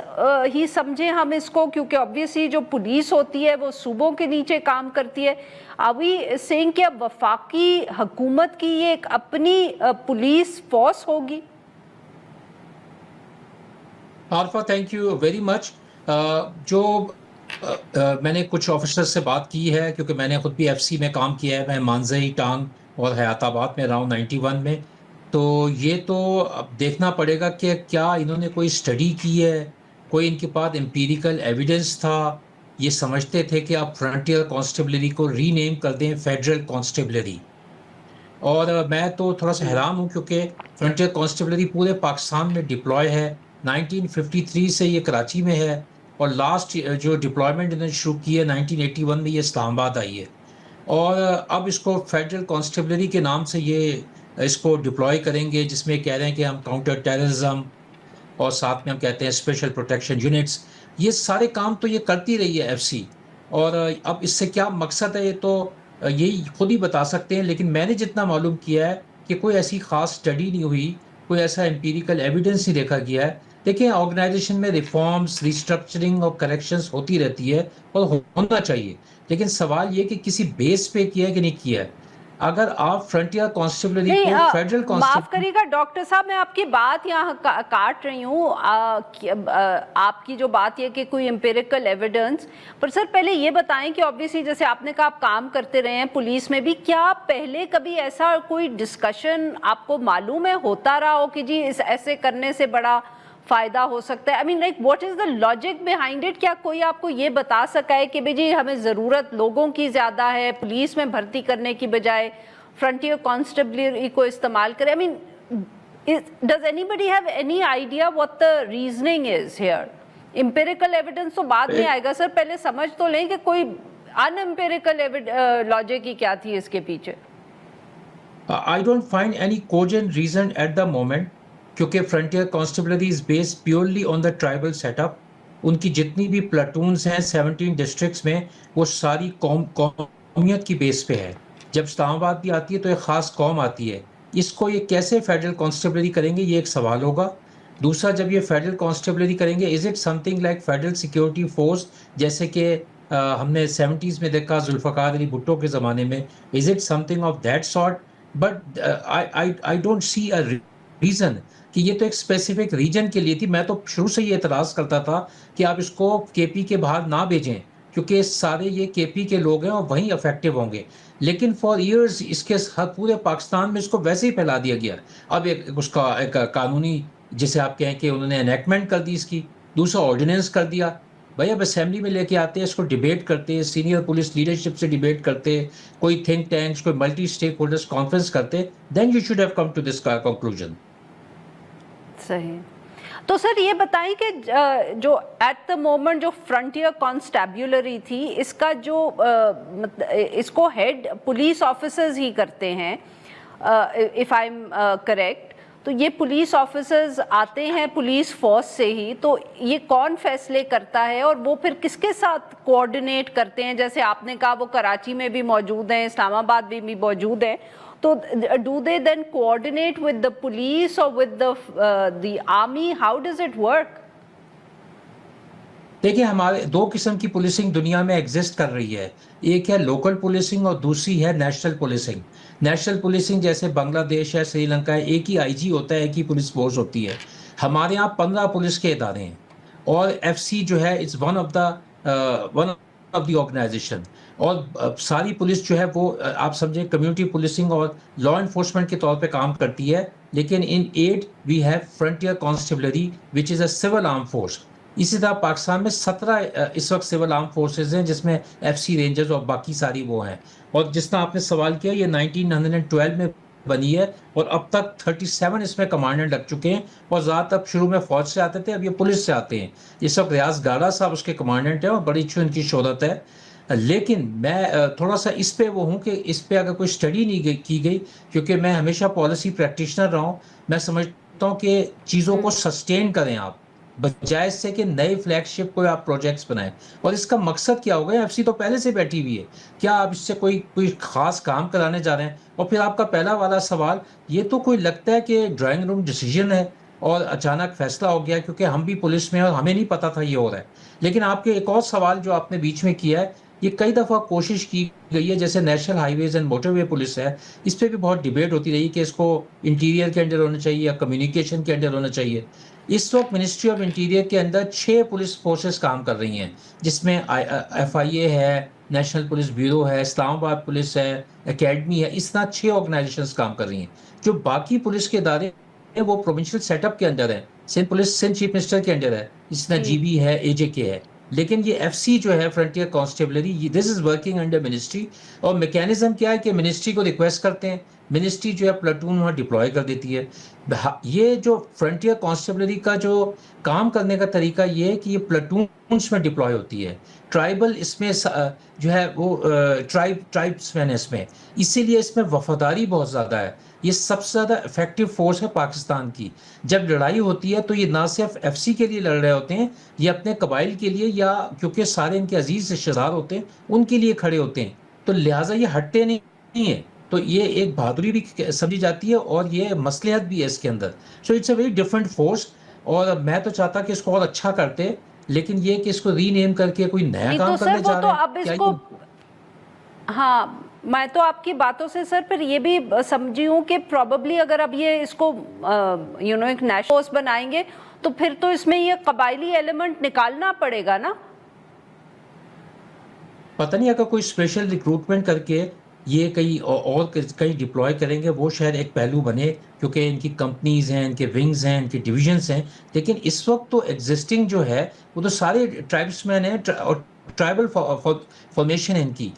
ہی سمجھیں ہم اس کو، کیونکہ obviously جو پولیس ہوتی ہے وہ صوبوں کے نیچے کام کرتی ہے۔ Are we saying کہ اب وفاقی حکومت کی یہ ایک اپنی پولیس فورس ہوگی؟ Arifa thank you very much. جو میں نے کچھ آفیسر سے بات کی ہے، کیونکہ میں نے خود بھی ایف سی میں کام کیا ہے، میں مانزئی، ٹانگ اور حیات آباد میں رہا ہوں 91 میں، تو یہ تو اب دیکھنا پڑے گا کہ کیا انہوں نے کوئی اسٹڈی کی ہے، کوئی ان کے پاس امپیریکل ایویڈنس تھا، یہ سمجھتے تھے کہ آپ فرنٹیئر کانسٹیبلری کو ری نیم کر دیں فیڈرل کانسٹیبلری۔ اور میں تو تھوڑا سا حیران ہوں کیونکہ فرنٹیئر کانسٹیبلری پورے پاکستان میں ڈپلوائے ہے، 1953 سے یہ کراچی میں ہے، اور لاسٹ جو ڈپلائمنٹ انہوں نے شروع کی ہے 1981 میں یہ اسلام آباد آئی ہے، اور اب اس کو فیڈرل کانسٹیبلری کے نام سے یہ اس کو ڈپلوائے کریں گے، جس میں کہہ رہے ہیں کہ ہم کاؤنٹر ٹیررزم اور ساتھ میں ہم کہتے ہیں اسپیشل پروٹیکشن یونٹس، یہ سارے کام تو یہ کرتی رہی ہے ایف سی، اور اب اس سے کیا مقصد ہے یہ تو یہی خود ہی بتا سکتے ہیں، لیکن میں نے جتنا معلوم کیا ہے کہ کوئی ایسی خاص اسٹڈی نہیں ہوئی، کوئی ایسا امپیریکل ایویڈنس نہیں دیکھا گیا ہے۔ دیکھیں آرگنائزیشن میں ریفارمز، ریسٹرکچرنگ اور کریکشنز ہوتی رہتی ہے اور ہونا چاہیے، لیکن سوال یہ کہ کسی بیس پہ کیا ہے کہ نہیں کیا ہے۔ اگر آپ فرنٹیئر کانسٹیبلری کو فیڈرل معاف کریے گا ڈاکٹر صاحب، میں آپ کی بات یہاں کاٹ رہی ہوں، آپ کی جو بات یہ کہ کوئی امپیریکل ایویڈنس، پر سر پہلے یہ بتائیں کہ obviously جیسے آپ نے کہا آپ کام کرتے رہے ہیں پولیس میں بھی، کیا پہلے کبھی ایسا کوئی ڈسکشن آپ کو معلوم ہے ہوتا رہا ہو کہ جی اس ایسے کرنے سے بڑا فائدہ ہو سکتا ہے؟ I mean like what is the logic behind it؟ کیا کوئی آپ کو یہ بتا سکا ہے کہ جی ہمیں ضرورت لوگوں کی زیادہ ہے، پولیس میں بھرتی کرنے کی بجائے فرنٹیئر کانسٹیبلری کو استعمال کرے؟ I mean does anybody have any idea what the reasoning is here؟ empirical evidence تو بعد میں آئے گا سر، پہلے سمجھ تو لیں کہ کوئی ان امپیریکل لاجک ہی کیا تھی اس کے پیچھے۔ I don't find any cogent reason at the moment، کیونکہ Frontier Constabulary is based purely on the tribal set up, ان کی جتنی بھی پلاٹونز ہیں 17 ڈسٹرکٹس میں وہ ساری قومیت کی بیس پہ ہے۔ جب اسلام آباد بھی آتی ہے تو ایک خاص قوم آتی ہے، اس کو یہ کیسے فیڈرل کانسٹیبلری کریں گے یہ ایک سوال ہوگا۔ دوسرا، جب یہ فیڈرل کانسٹیبلری کریں گے is it some thing like federal security force, جیسے کہ ہم نے 70s میں دیکھا ذوالفقار علی بھٹو کے زمانے میں، is it some thing of that sort? But I don't see a reason کہ یہ تو ایک اسپیسیفک ریجن کے لیے تھی۔ میں تو شروع سے یہ اعتراض کرتا تھا کہ آپ اس کو کے پی کے باہر نہ بھیجیں، کیونکہ سارے یہ کے پی کے لوگ ہیں اور وہیں افیکٹو ہوں گے، لیکن فار ایئرز اس کے پورے پاکستان میں اس کو ویسے ہی پھیلا دیا گیا۔ اب ایک اس کا ایک قانونی جسے آپ کہیں کہ انہوں نے انیکٹمنٹ کر دی اس کی، دوسرا آرڈیننس کر دیا۔ بھائی اب اسمبلی میں لے کے آتے ہیں، اس کو ڈیبیٹ کرتے، سینئر پولیس لیڈرشپ سے ڈیبیٹ کرتے، کوئی تھنک ٹینکس، کوئی ملٹی اسٹیک ہولڈرس کانفرنس کرتے، then you should have come to this conclusion. صحیح۔ تو سر یہ بتائیں کہ جو ایٹ دا مومنٹ جو فرنٹیئر کانسٹیبلری تھی، اس کا جو اس کو ہیڈ پولیس آفیسرز ہی کرتے ہیں اف آئی ایم کریکٹ، تو یہ پولیس آفیسرز آتے ہیں پولیس فورس سے ہی، تو یہ کون فیصلے کرتا ہے اور وہ پھر کس کے ساتھ کوآرڈینیٹ کرتے ہیں؟ جیسے آپ نے کہا وہ کراچی میں بھی موجود ہیں، اسلام آباد میں بھی موجود ہیں، تو do they then coordinate with the police or with the army? How does it work? دیکھیں ہمارے دو قسم کی پولیسنگ دنیا میں ایگزسٹ کر رہی ہے. ایک ہے لوکل پولیسنگ اور دوسری ہے نیشنل پولیسنگ. نیشنل پولیسنگ جیسے بنگلہ دیش ہے, سری لنکا ہے, ایک ہی آئی جی ہوتا ہے, ایک ہی پولیس فورس ہوتی ہے. ہمارے یہاں 15 پولیس کے ادارے ہیں اور ایف سی جو ہے it's one of the organisation. اور ساری پولیس جو ہے وہ آپ سمجھیں کمیونٹی پولیسنگ اور لا انفورسمنٹ کے طور پہ کام کرتی ہے. لیکن ان and we have Frontier Constabulary which is a civil armed force. اسی طرح پاکستان میں 17 اس وقت سول آرم فورسز ہیں جس میں ایف سی رینجرز اور باقی ساری وہ ہیں. اور جس طرح آپ نے سوال کیا یہ 1912 میں بنی ہے اور اب تک 37 اس میں کمانڈنٹ لگ چکے ہیں. اور زیادہ تر شروع میں فوج سے آتے تھے, اب یہ پولیس سے آتے ہیں. اس وقت ریاض گاڑا صاحب اس کے کمانڈنٹ ہیں اور بڑی اچھی ان کی شہرت ہے. لیکن میں تھوڑا سا اس پہ وہ ہوں کہ اس پہ اگر کوئی اسٹڈی نہیں کی گئی, کیونکہ میں ہمیشہ پالیسی پریکٹیشنر رہا ہوں, میں سمجھتا ہوں کہ چیزوں کو سسٹین کریں آپ بجائے اس سے کہ نئے فلیگ شپ کو آپ پروجیکٹس بنائیں. اور اس کا مقصد کیا ہوگا؟ ایف سی تو پہلے سے بیٹھی ہوئی ہے, کیا آپ اس سے کوئی خاص کام کرانے جا رہے ہیں؟ اور پھر آپ کا پہلا والا سوال, یہ تو کوئی لگتا ہے کہ ڈرائنگ روم ڈیسیجن ہے اور اچانک فیصلہ ہو گیا کیونکہ ہم بھی پولیس میں اور ہمیں نہیں پتا تھا یہ ہو رہا ہے. لیکن آپ کے ایک اور سوال جو آپ نے بیچ میں کیا ہے, یہ کئی دفعہ کوشش کی گئی ہے, جیسے national highways and motorway police ہے, اس پہ بھی بہت ڈیبیٹ ہوتی رہی کہ اس کو انٹیریئر کے انڈر ہونا چاہیے یا کمیونیکیشن کے انڈر ہونا چاہیے. اس وقت منسٹری آف انٹیریئر کے اندر 6 پولیس فورسز کام کر رہی ہیں, جس میں ایف آئی اے ہے, نیشنل پولیس بیورو ہے, اسلام آباد پولیس ہے, اکیڈمی ہے. اس طرح 6 آرگنائزیشنز کام کر رہی ہیں. جو باقی پولیس کے ادارے ہیں وہ پروونشل سیٹ اپ کے اندر ہے, Sindh police Sindh chief minister کے انڈر ہے, جس طرح جی بی ہے, اے جے کے ہے. لیکن یہ ایف سی جو ہے frontier constabulary, this is working under ministry. اور میکینزم کیا ہے کہ منسٹری کو ریکویسٹ کرتے ہیں, منسٹری جو ہے پلاٹون وہاں ڈپلوائے کر دیتی ہے. یہ جو فرنٹیئر کانسٹیبلری کا جو کام کرنے کا طریقہ یہ ہے کہ یہ پلاٹونس میں ڈپلوائے ہوتی ہے. ٹرائبل اس میں جو ہے وہ ٹرائبس مین اس میں, اسی لیے اس میں وفاداری بہت زیادہ ہے. یہ سب سے زیادہ افیکٹو فورس ہے پاکستان کی. جب لڑائی ہوتی ہے تو یہ نہ صرف ایف سی کے لیے لڑ رہے ہوتے ہیں, یہ اپنے قبائل کے لیے یا کیونکہ سارے ان کے عزیز رشتہ دار ہوتے ہیں ان کے لیے کھڑے ہوتے ہیں, تو لہٰذا یہ ہٹتے نہیں ہیں. تو یہ ایک بہادری بھی سمجھی جاتی ہے اور یہ مصلحت بھی ہے اس کے اندر. So it's a very different force. اور میں تو چاہتا کہ اس کو اور اچھا کرتے, لیکن یہ کہ اس کو ری نیم کر کے کوئی نیا کام کرنے جا رہے ہیں. ہاں, میں تو آپ کی باتوں سے سر پھر یہ بھی سمجھی ہوں کہ پروبیبلی اگر اب یہ اس کو ایک نیشنل فورس بنائیں گے تو پھر تو اس میں یہ قبائلی ایلیمنٹ نکالنا پڑے گا نا. پتہ نہیں اگر کوئی اسپیشل ریکروٹمنٹ کر کے یہ کہیں ڈپلوائے کریں گے, وہ شاید ایک پہلو بنے, کیونکہ ان کی کمپنیز ہیں, ان کے ونگز ہیں, ان کے ڈویژنس ہیں. لیکن اس وقت تو ایگزسٹنگ جو ہے وہ تو سارے ٹرائبس مین ہیں اور ٹرائبل فارمیشن ہے ان کی.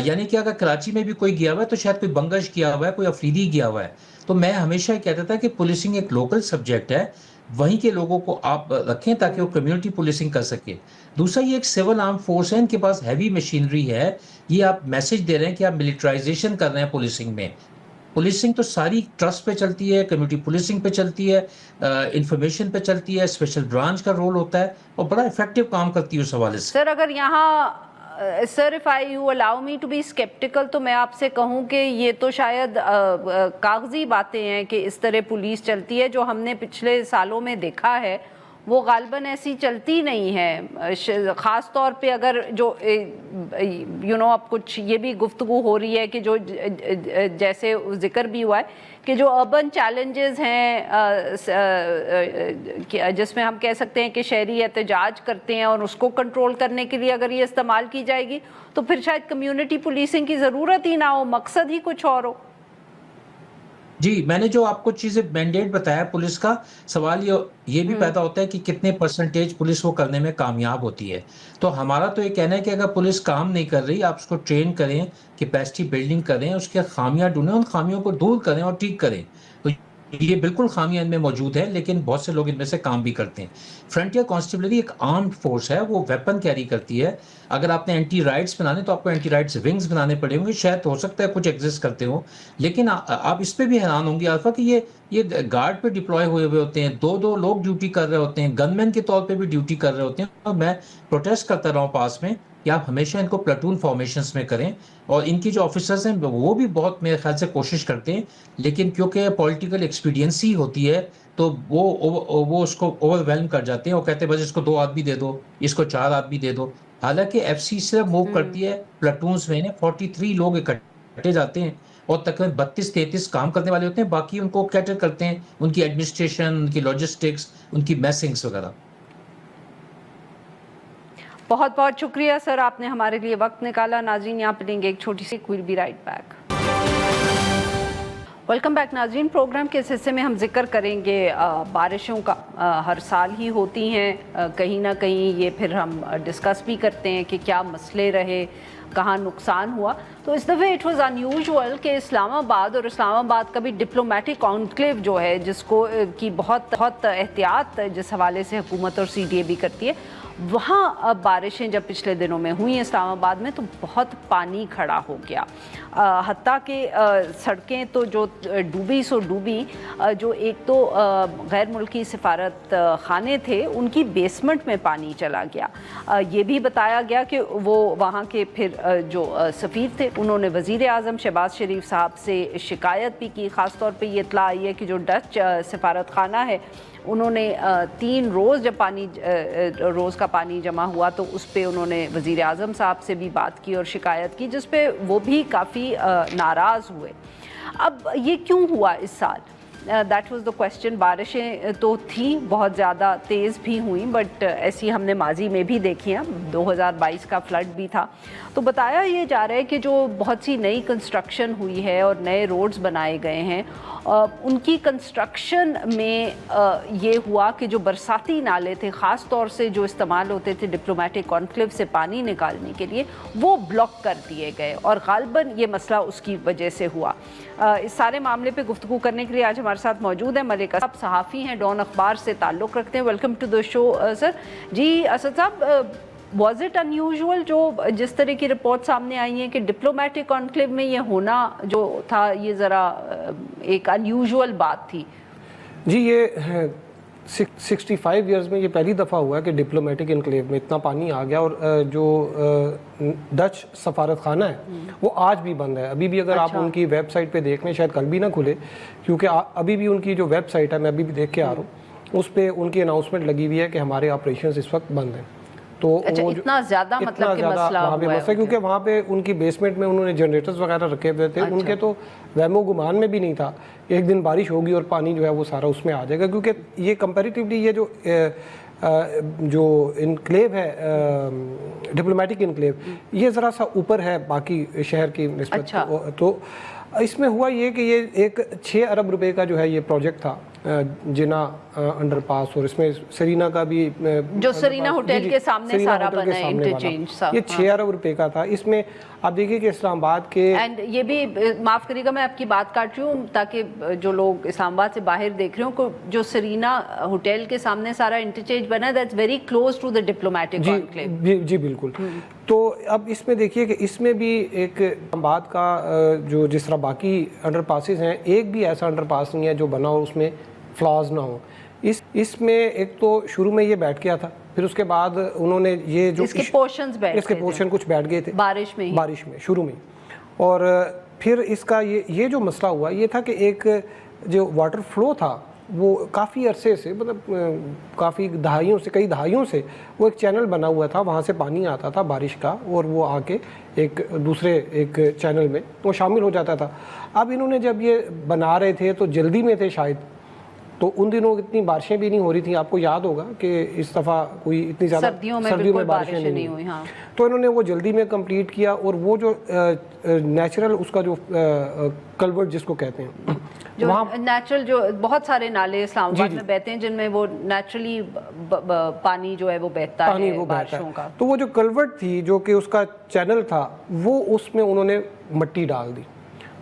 یعنی کہ اگر کراچی میں بھی کوئی گیا ہوا ہے تو شاید کوئی بنگش گیا ہوا ہے, کوئی افریدی گیا ہوا ہے. تو میں ہمیشہ کہتا تھا کہ پولیسنگ ایک لوکل سبجیکٹ ہے, وہیں کے لوگوں کو آپ رکھیں تاکہ وہ کمیونٹی پولیسنگ کر سکے. دوسرا یہ ایک سول آرم فورس ہے, ان کے پاس ہیوی مشینری ہے. یہ آپ میسج دے رہے ہیں کہ آپ ملٹرائزیشن کر رہے ہیں پولیسنگ میں. پولیسنگ تو ساری ٹرسٹ پہ چلتی ہے, کمیونٹی پولیسنگ پہ چلتی ہے, انفارمیشن پہ چلتی ہے, اسپیشل برانچ کا رول ہوتا ہے اور بڑا افیکٹو کام کرتی ہے اس حوالے سے. سر اگر یہاں سر if you allow me to be skeptical تو میں آپ سے کہوں کہ یہ تو شاید کاغذی باتیں ہیں کہ اس طرح پولیس چلتی ہے. جو ہم نے پچھلے سالوں میں دیکھا ہے وہ غالباً ایسی چلتی نہیں ہے. خاص طور پہ اگر جو اب کچھ یہ بھی گفتگو ہو رہی ہے کہ جو جیسے ذکر بھی ہوا ہے کہ جو اربن چیلنجز ہیں جس میں ہم کہہ سکتے ہیں کہ شہری احتجاج کرتے ہیں اور اس کو کنٹرول کرنے کے لیے اگر یہ استعمال کی جائے گی تو پھر شاید کمیونٹی پولیسنگ کی ضرورت ہی نہ ہو, مقصد ہی کچھ اور ہو. جی, میں نے جو آپ کو چیزیں مینڈیٹ بتایا پولیس کا, سوال یہ بھی پیدا ہوتا ہے کہ کتنے پرسنٹیج پولیس وہ کرنے میں کامیاب ہوتی ہے. تو ہمارا تو یہ کہنا ہے کہ اگر پولیس کام نہیں کر رہی, آپ اس کو ٹرین کریں, کیپیسٹی بلڈنگ کریں, اس کے خامیاں ڈھونڈیں, ان خامیوں کو دور کریں اور ٹھیک کریں. تو یہ بالکل خامیاں ان میں موجود ہے, لیکن بہت سے لوگ ان میں سے کام بھی کرتے ہیں. فرنٹیئر کانسٹیبلری ایک آرمڈ فورس ہے, وہ ویپن کیری کرتی ہے. اگر آپ نے اینٹی رائٹس بنانے تو آپ کو اینٹی رائٹس ونگز بنانے پڑیں گے, شاید ہو سکتا ہے کچھ ایگزسٹ کرتے ہوں. لیکن آپ اس پہ بھی حیران ہوں گے الفا کہ یہ گارڈ پہ ڈپلوائے ہوئے ہوتے ہیں, دو لوگ ڈیوٹی کر رہے ہوتے ہیں, گن مین کے طور پہ بھی ڈیوٹی کر رہے ہوتے ہیں. اور میں پروٹیسٹ کرتا رہا ہوں پاس میں, کہ آپ ہمیشہ ان کو پلاٹون فارمیشنز میں کریں, اور ان کی جو آفیسرز ہیں وہ بھی بہت میرے خیال سے کوشش کرتے ہیں, لیکن کیونکہ پولیٹیکل ایکسپیڈینسی ہوتی ہے تو وہ اس کو اوور ویلم کر جاتے ہیں, وہ کہتے ہیں بس اس کو 2 آدمی دے دو, اس کو 4 آدمی دے دو. حالانکہ ایف سی صرف موو کرتی ہے پلاٹونز میں, 43 لوگ اکٹھے جاتے ہیں اور تقریباً 32-33 کام کرنے والے ہوتے ہیں, باقی ان کو کیٹر کرتے ہیں, ان کی ایڈمنسٹریشن, ان کی لاجسٹکس, ان کی میسنگس وغیرہ. بہت بہت شکریہ سر, آپ نے ہمارے لیے وقت نکالا. ناظرین یہاں پہ لیں گے ایک چھوٹی سی, we'll be right back. Welcome back ناظرین. پروگرام کے اس حصے میں ہم ذکر کریں گے بارشوں کا. ہر سال ہی ہوتی ہیں, کہیں نہ کہیں یہ پھر ہم ڈسکس بھی کرتے ہیں کہ کیا مسئلے رہے, کہاں نقصان ہوا. تو اس دفعہ اٹ واز انیوژول کہ اسلام آباد, اور اسلام آباد کا بھی ڈپلومیٹک کانکلیو جو ہے, جس کو کی بہت احتیاط جس حوالے سے حکومت اور سی ڈی اے بھی کرتی ہے, وہاں بارشیں جب پچھلے دنوں میں ہوئیں اسلام آباد میں تو بہت پانی کھڑا ہو گیا. حتیٰ کہ سڑکیں تو جو ڈوبی سو ڈوبی, جو ایک تو غیر ملکی سفارت خانے تھے ان کی بیسمنٹ میں پانی چلا گیا. یہ بھی بتایا گیا کہ وہ وہاں کے پھر جو سفیر تھے انہوں نے وزیر اعظم شہباز شریف صاحب سے شکایت بھی کی. خاص طور پہ یہ اطلاع آئی ہے کہ جو ڈچ سفارت خانہ ہے انہوں نے 3 روز جب روز کا پانی جمع ہوا تو اس پہ انہوں نے وزیر اعظم صاحب سے بھی بات کی اور شکایت کی, جس پہ وہ بھی کافی ناراض ہوئے. اب یہ کیوں ہوا اس سال, دیٹ واز دا کویسچن. بارشیں تو تھیں, بہت زیادہ تیز بھی ہوئیں, بٹ ایسی ہم نے ماضی میں بھی دیکھی ہیں. 2022 کا فلڈ بھی تھا. تو بتایا یہ جا رہا ہے کہ جو بہت سی نئی کنسٹرکشن ہوئی ہے اور نئے روڈز بنائے گئے ہیں, ان کی کنسٹرکشن میں یہ ہوا کہ جو برساتی نالے تھے, خاص طور سے جو استعمال ہوتے تھے ڈپلومیٹک کانکلیو سے پانی نکالنے کے لیے, وہ بلاک کر دیے گئے, اور غالباً یہ مسئلہ اس کی وجہ سے ہوا. اس سارے معاملے پہ گفتگو کرنے کے لیے آج ہمارے ساتھ موجود ہیں ملک اسد, صحافی ہیں, ڈان اخبار سے تعلق رکھتے ہیں. ویلکم ٹو دا شو سر. جی اسد صاحب, واز اٹ انیوژول جو جس طرح کی رپورٹ سامنے آئی ہیں کہ ڈپلومیٹک کانکلیو میں یہ ہونا جو تھا یہ ذرا ایک انیوژول بات تھی؟ جی, یہ 65 ایئرز میں یہ پہلی دفعہ ہوا ہے کہ ڈپلومیٹک انکلیو میں اتنا پانی آ گیا, اور جو ڈچ سفارت خانہ ہے وہ آج بھی بند ہے. ابھی بھی اگر آپ ان کی ویب سائٹ پہ دیکھ لیں, شاید کل بھی نہ کھلے, کیونکہ ابھی بھی ان کی جو ویب سائٹ ہے, میں ابھی بھی دیکھ کے آ رہا ہوں, اس پہ ان کی اناؤنسمنٹ لگی ہوئی ہے کہ ہمارے آپریشنز اس وقت بند ہیں. تو اتنا زیادہ مطلب کہ مسئلہ وہاں پہ مسئلہ, کیونکہ وہاں پہ ان کی بیسمنٹ میں انہوں نے جنریٹرز وغیرہ رکھے ہوئے تھے. ان کے تو وہم و گمان میں بھی نہیں تھا ایک دن بارش ہوگی اور پانی جو ہے وہ سارا اس میں آ جائے گا, کیونکہ یہ کمپیریٹیولی یہ جو انکلیو ہے ڈپلومیٹک انکلیو, یہ ذرا سا اوپر ہے باقی شہر کی نسبت. تو اس میں ہوا یہ کہ یہ ایک 6 ارب روپے کا جو ہے یہ پروجیکٹ تھا, جنا انڈر پاس, اور اس میں سرینا کا بھی, جو سرینا ہوٹل کے سامنے سارا بنا ہے انٹرچینج سا, یہ 6 ارب روپے کا تھا. اس میں آپ دیکھیے کہ اسلام آباد کے, اینڈ یہ بھی معاف کریے گا میں آپ کی بات کاٹ رہی ہوں تاکہ جو لوگ اسلام آباد سے باہر دیکھ رہے ہوں, جو سرینا ہوٹل کے سامنے سارا انٹرچینج بنا ہے, that's very close to the diplomatic conclave. جی بالکل. تو اب اس میں دیکھیے کہ اس میں بھی ایک اسلام آباد کا جو جس طرح باقی انڈر پاسز ہیں, ایک بھی ایسا انڈر پاس نہیں ہے جو بنا اور اس میں فلاز نہ ہو. اس میں ایک تو شروع میں یہ بیٹھ گیا تھا, پھر اس کے بعد انہوں نے یہ جو اس کے پورشن کچھ بیٹھ گئے تھے بارش میں شروع میں. اور پھر اس کا یہ جو مسئلہ ہوا یہ تھا کہ ایک جو واٹر فلو تھا وہ کافی عرصے سے, مطلب کافی کئی دہائیوں سے وہ ایک چینل بنا ہوا تھا, وہاں سے پانی آتا تھا بارش کا, اور وہ آ کے ایک دوسرے چینل میں وہ شامل ہو جاتا تھا. اب انہوں نے جب یہ بنا رہے تھے تو جلدی میں تھے شاید, تو ان دنوں اتنی بارشیں بھی نہیں ہو رہی تھیں. آپ کو یاد ہوگا کہ اس دفعہ کوئی اتنی زیادہ سردیوں میں بارشیں نہیں ہوئی. تو انہوں نے وہ جلدی میں کمپلیٹ کیا, اور وہ جو نیچرل اس کا جو کلورٹ جس کو کہتے ہیں, جو نیچرل جو بہت سارے نالے اسلام آباد میں بہتے ہیں جن میں وہ نیچرلی پانی جو ہے وہ بہتا ہے بارشوں کا, تو وہ جو کلورٹ تھی جو کہ اس کا چینل تھا, وہ اس میں انہوں نے مٹی ڈال دی,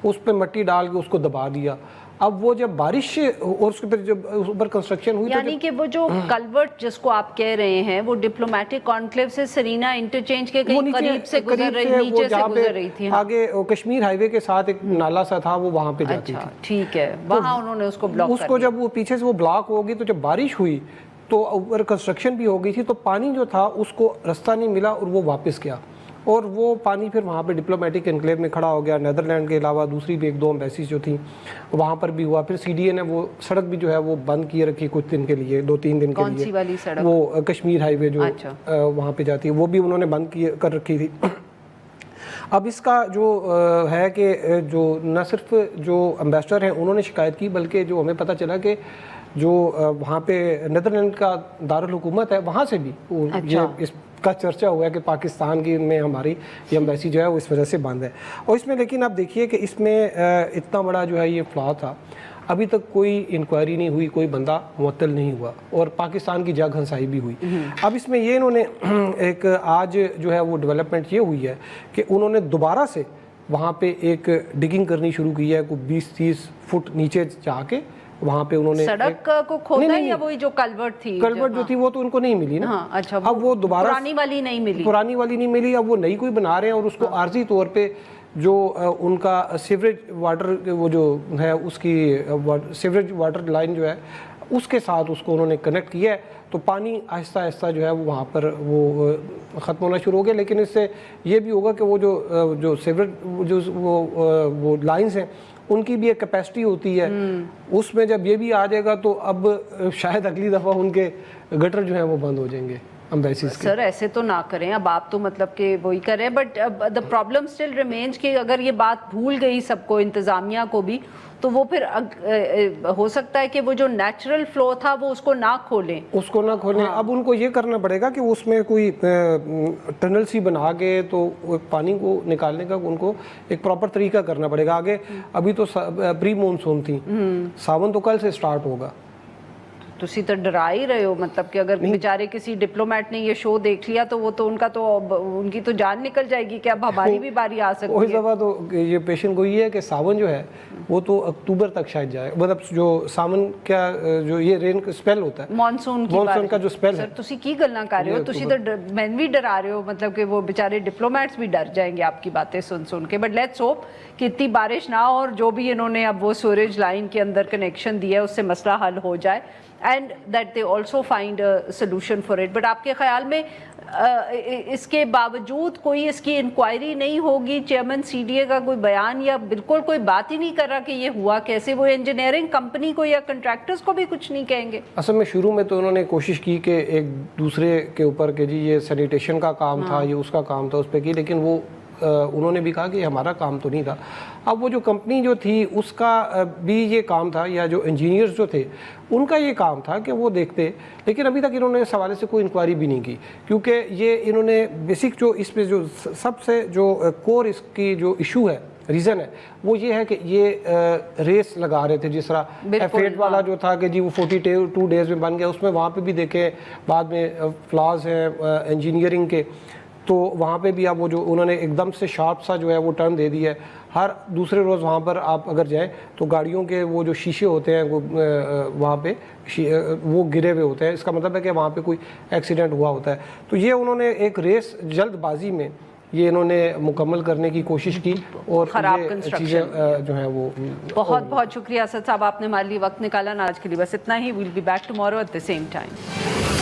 اس پہ مٹی ڈال کے اس کو دبا دیا. اب وہ جب بارش اور اس کے پھر جب اوپر کنسٹرکشن ہوئی, یعنی کہ وہ جو کلورٹ جس کو آپ کہہ رہے ہیں وہ ڈپلومیٹک کانکلیو سے سرینا انٹرچینج کے قریب سے گزر رہی تھی, آگے کشمیر ہائی وے کے ساتھ ایک نالا سا تھا وہ وہاں پہ جاتی تھی. ٹھیک ہے, وہاں انہوں نے اس کو بلاک اس کو جب وہ پیچھے سے وہ بلاک ہوگی, تو جب بارش ہوئی تو اوپر کنسٹرکشن بھی ہو گئی تھی, تو پانی جو تھا اس کو رستہ نہیں ملا اور وہ واپس گیا. اور وہ پانی پھر وہاں پہ ڈپلومیٹک انکلیو میں کھڑا ہو گیا. نیدرلینڈ کے علاوہ دوسری بھی 1-2 ایمبیسیز جو تھیں وہاں پر بھی ہوا. پھر CDA نے وہ سڑک بھی جو ہے وہ بند کیے رکھی کچھ دن کے لیے, 2-3 دن کے کون سی والی سڑک؟ وہ کشمیر ہائی وے جو وہاں پہ جاتی ہے وہ بھی انہوں نے بند کر رکھی تھی. اب اس کا جو ہے کہ جو نہ صرف جو امبیسڈر ہیں انہوں نے شکایت کی, بلکہ جو ہمیں پتہ چلا کہ جو وہاں پہ نیدرلینڈ کا دارالحکومت ہے وہاں سے بھی یہ اس کا چرچا ہوا ہے کہ پاکستان کی میں ہماری یہ ایمبیسی جو ہے وہ اس وجہ سے بند ہے. اور اس میں لیکن آپ دیکھیے کہ اس میں اتنا بڑا جو ہے یہ فلا تھا, ابھی تک کوئی انکوائری نہیں ہوئی, کوئی بندہ معطل نہیں ہوا اور پاکستان کی جگ ہنسائی بھی ہوئی. اب اس میں یہ انہوں نے ایک آج جو ہے وہ ڈیولپمنٹ یہ ہوئی ہے کہ انہوں نے دوبارہ سے وہاں پہ ایک ڈگنگ کرنی شروع کی ہے, کوئی 20-30 فٹ نیچے جا کے وہاں پہ انہوں نے سڑک کو کھودا یا وہی جو کلورٹ تھی جو تھی وہ تو ان کو نہیں ملی نا. اچھا, اب وہ دوبارہ پرانی والی نہیں ملی, اب وہ نئی کوئی بنا رہے ہیں اور اس کو عارضی طور پہ جو ان کا سیوریج واٹر وہ جو ہے اس کی سیوریج واٹر لائن جو ہے اس کے ساتھ اس کو انہوں نے کنیکٹ کیا ہے, تو پانی آہستہ آہستہ جو ہے وہاں پر وہ ختم ہونا شروع ہو گیا. لیکن اس سے یہ بھی ہوگا کہ وہ جو سیوریج جو وہ لائنز ہیں ان کی بھی ایک کیپیسٹی ہوتی ہے, اس میں جب یہ بھی آ جائے گا تو اب شاید اگلی دفعہ ان کے گٹر جو ہیں وہ بند ہو جائیں گے. سر ایسے تو نہ کریں, اب آپ تو مطلب کہ وہی کریں, but the problem still remains کہ اگر یہ بات بھول گئی سب کو, انتظامیہ کو بھی, تو وہ پھر ہو سکتا ہے کہ وہ جو نیچرل فلو تھا وہ اس کو نہ کھولیں. اب ان کو یہ کرنا پڑے گا کہ اس میں کوئی ٹنل سی بنا کے تو پانی کو نکالنے کا ان کو ایک پراپر طریقہ کرنا پڑے گا. آگے ابھی تو پری مونسون تھی, ساون تو کل سے سٹارٹ ہوگا. تسی تو ڈرا ہی رہے ہو, مطلب کہ اگر بیچارے کسی ڈپلومیٹ نے یہ شو دیکھ لیا تو وہ تو ان کا تو ان کی تو جان نکل جائے گی کہ اب ہماری بھی باری آ سکتی ہے. وہی دفعہ تو یہ پیشن گوئی ہے کہ ساون جو ہے وہ تو اکتوبر تک شاید جائے, مطلب جو ساون کیا جو یہ رین کا سپیل ہوتا ہے, مانسون کا جو سپیل ہے. سر تسی کی گلاں کر رہے ہو, تسی تو مین بھی ڈرا رہے ہو, مطلب کہ وہ بیچارے ڈپلومیٹس بھی ڈر جائیں گے آپ کی باتیں سن کے. بٹ لیٹس ہوپ کہ اتنی بارش نہ ہو اور جو بھی انہوں نے اب وہ سوریج لائن کے اندر کنیکشن دیا ہے اس سے مسئلہ حل ہو جائے, and that they also find a solution for it. But آپ کے خیال میں اس کے باوجود کوئی اس کی انکوائری نہیں ہوگی؟ چیئرمین CDA کا کوئی بیان یا بالکل کوئی بات ہی نہیں کر رہا کہ یہ ہوا کیسے, وہ انجینئرنگ کمپنی کو یا کنٹریکٹرز کو بھی کچھ نہیں کہیں گے؟ اصل میں شروع میں تو انہوں نے کوشش کی کہ ایک دوسرے کے اوپر کہ جی یہ سینیٹیشن کا کام تھا, یہ اس کا کام تھا, اس پہ کی, لیکن وہ انہوں نے بھی کہا کہ ہمارا کام تو نہیں تھا. اب وہ جو کمپنی جو تھی اس کا بھی یہ کام تھا, یا جو انجینئرز جو تھے ان کا یہ کام تھا کہ وہ دیکھتے, لیکن ابھی تک انہوں نے اس حوالے سے کوئی انکوائری بھی نہیں کی, کیونکہ یہ انہوں نے بیسک جو اس پہ جو سب سے جو کور اس کی جو ایشو ہے, ریزن ہے, وہ یہ ہے کہ یہ ریس لگا رہے تھے, جس طرح F8 والا جو تھا کہ جی وہ 42 ڈیز میں بن گیا, اس میں وہاں پہ بھی دیکھیں بعد میں فلاز ہیں انجینئرنگ کے, تو وہاں پہ بھی اب وہ جو انہوں نے ایک دم سے شارپ سا جو ہے وہ ٹرن دے دیا ہے. ہر دوسرے روز وہاں پر آپ اگر جائیں تو گاڑیوں کے وہ جو شیشے ہوتے ہیں وہاں پہ وہ گرے ہوئے ہوتے ہیں, اس کا مطلب ہے کہ وہاں پہ کوئی ایکسیڈنٹ ہوا ہوتا ہے. تو یہ انہوں نے ایک ریس جلد بازی میں یہ انہوں نے مکمل کرنے کی کوشش کی, اور چیزیں جو ہیں وہ. بہت بہت شکریہ اسد صاحب, آپ نے ہمارے لیے وقت نکالا. آج کے لیے بس اتنا ہی. We'll be back tomorrow at the same time.